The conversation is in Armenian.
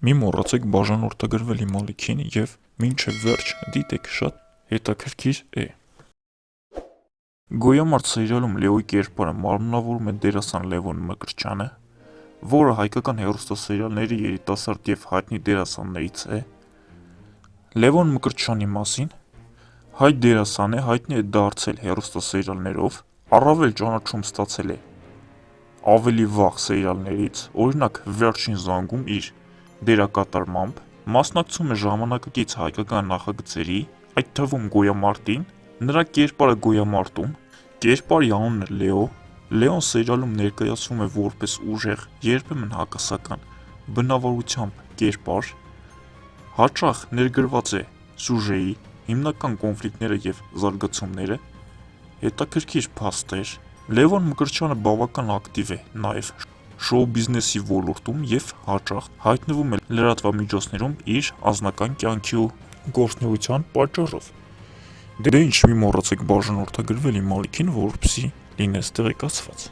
Մի մոռացեք բաժանորդագրվել իմ ալիքին և մինչև վերջ դիտեք, շատ հետաքրքիր է։ Գոյամարտ սերիալում Լեոյի կերպարը մարմնավորում է դերասան Լևոն Մկրտչյանը, որը հայկական հեռուստասերիալների երիտասարդ և հայտնի դերասաններից է։ Լևոն Մկրտչյանի մասին հայ դերասան է, հայտնի է դարձել հեռուստասերիալներով, առավել ճանաչում ստացել է ավելի վաղ սերիալներից, օրինակ Վերջին զանգում իր դերակատարմամբ, մասնակցում է ժամանակակից հայկական նախագծերի, այդ թվում Գոյամարտին, նրա կերպարը Գոյամարտում, կերպարի անունն է Լեո, Լեոն սերիալում ներկայացվում է որպես ուժեղ, երբեմն հակասական բնավորությամբ կերպար, հաճախ ներգրված է սյուժեի, հիմնական կոնֆլիկտները և զարգացումները, հետաքրքիր փաստեր։ Լևոն Մկրտչյանը բավական ակտիվ է նաև շոու բիզնեսի ոլորտում և հաճախ հայտնվում է լրատվամիջոցներում իր անձնական կյանքի ու գործունեության պատճառով։ Դե ինչ, մի մոռացեք բաժանորդագրվել իմ ալիքին, որպեսզի լինես տեղեկացված։